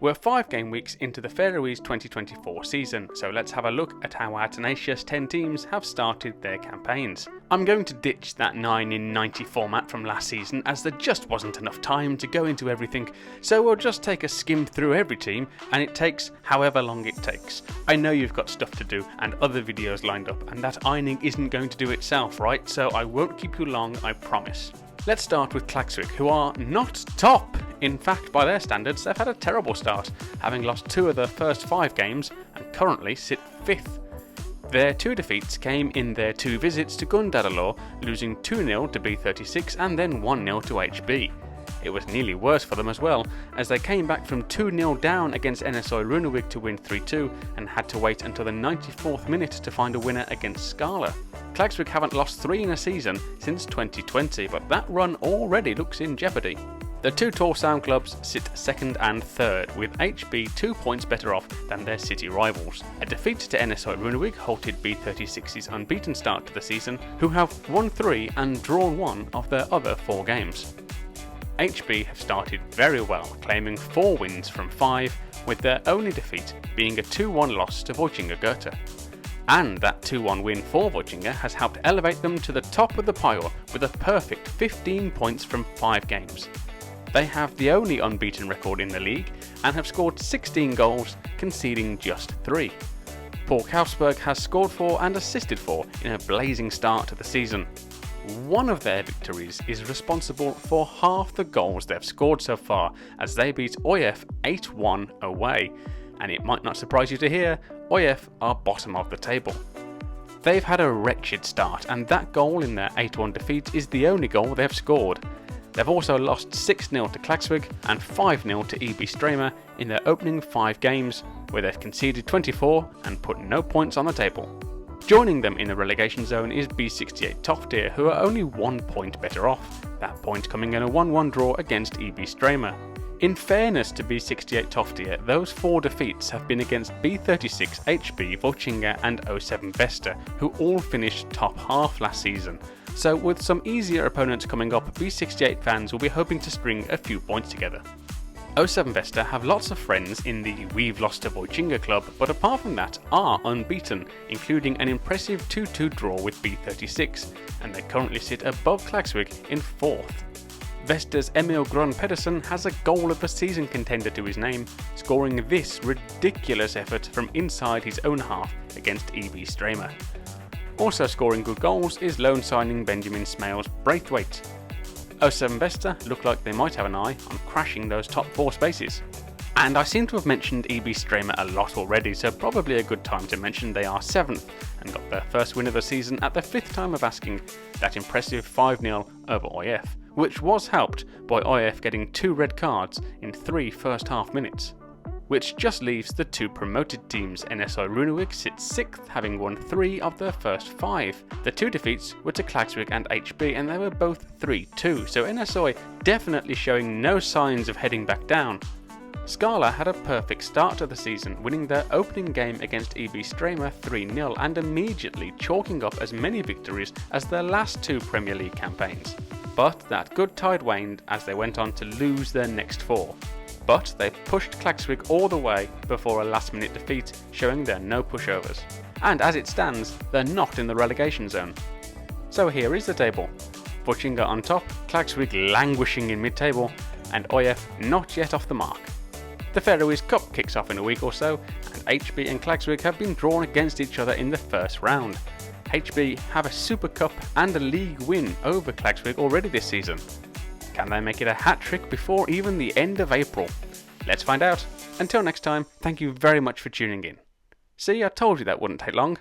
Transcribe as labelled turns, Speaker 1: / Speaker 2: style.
Speaker 1: We're 5 game weeks into the Faroese 2024 season, so let's have a look at how our tenacious 10 teams have started their campaigns. I'm going to ditch that 9 in 90 format from last season as there just wasn't enough time to go into everything, so we'll just take a skim through every team and it takes however long it takes. I know you've got stuff to do and other videos lined up, and that ironing isn't going to do itself, right? So I won't keep you long, I promise. Let's start with Klaksvík, who are not top. In fact, by their standards, they've had a terrible start, having lost 2 of their first 5 games and currently sit 5th. Their 2 defeats came in their 2 visits to Gundadalur, losing 2-0 to B36 and then 1-0 to HB. It was nearly worse for them as well, as they came back from 2-0 down against NSI Runavík to win 3-2 and had to wait until the 94th minute to find a winner against Skala. Klaksvík haven't lost 3 in a season since 2020, but that run already looks in jeopardy. The 2 Tórshavn clubs sit 2nd and 3rd, with HB 2 points better off than their city rivals. A defeat to NSI Runavík halted B36's unbeaten start to the season, who have won 3 and drawn 1 of their other 4 games. HB have started very well, claiming 4 wins from 5, with their only defeat being a 2-1 loss to Víkingur Gøta. And that 2-1 win for Víkingur has helped elevate them to the top of the pile with a perfect 15 points from 5 games. They have the only unbeaten record in the league and have scored 16 goals, conceding just 3. Paul Kausberg has scored 4 and assisted 4 in a blazing start to the season. One of their victories is responsible for half the goals they've scored so far, as they beat OIF 8-1 away. And it might not surprise you to hear, OIF are bottom of the table. They've had a wretched start, and that goal in their 8-1 defeat is the only goal they've scored. They've also lost 6-0 to Klaksvík and 5-0 to EB Streymoy in their opening 5 games, where they've conceded 24 and put no points on the table. Joining them in the relegation zone is B68 Toftir, who are only 1 point better off, that point coming in a 1-1 draw against EB Streymoy. In fairness to B68 Toftir, those 4 defeats have been against B36, HB, Víkingur and 07 Besta, who all finished top half last season. So with some easier opponents coming up, B68 fans will be hoping to string a few points together. 07 Besta have lots of friends in the We've Lost to Víkingur club, but apart from that are unbeaten, including an impressive 2-2 draw with B36, and they currently sit above Klaksvík in 4th. Vesta's Emil Grun Pedersen has a goal of the season contender to his name, scoring this ridiculous effort from inside his own half against EB Streymoy. Also scoring good goals is loan signing Benjamin Smales Braithwaite. 07 Besta look like they might have an eye on crashing those top 4 spaces. And I seem to have mentioned EB Streymoy a lot already, so probably a good time to mention they are 7th and got their first win of the season at the 5th time of asking, that impressive 5-0 over OIF, which was helped by OIF getting 2 red cards in 3 first half minutes. Which just leaves the 2 promoted teams. NSI Runavík sits 6th, having won 3 of their first 5. The 2 defeats were to Klaksvík and HB, and they were both 3-2, so NSI definitely showing no signs of heading back down. Skala had a perfect start to the season, winning their opening game against EB Streymoy 3-0 and immediately chalking up as many victories as their last 2 Premier League campaigns. But that good tide waned as they went on to lose their next 4. But they pushed Klaksvík all the way before a last-minute defeat, showing they're no pushovers. And as it stands, they're not in the relegation zone. So here is the table. Víkingur on top, Klaksvík languishing in mid-table, and OIF not yet off the mark. The Faroese Cup kicks off in a week or so, and HB and Klaksvík have been drawn against each other in the first round. HB have a Super Cup and a league win over Klaksvík already this season. Can they make it a hat-trick before even the end of April? Let's find out. Until next time, thank you very much for tuning in. See, I told you that wouldn't take long.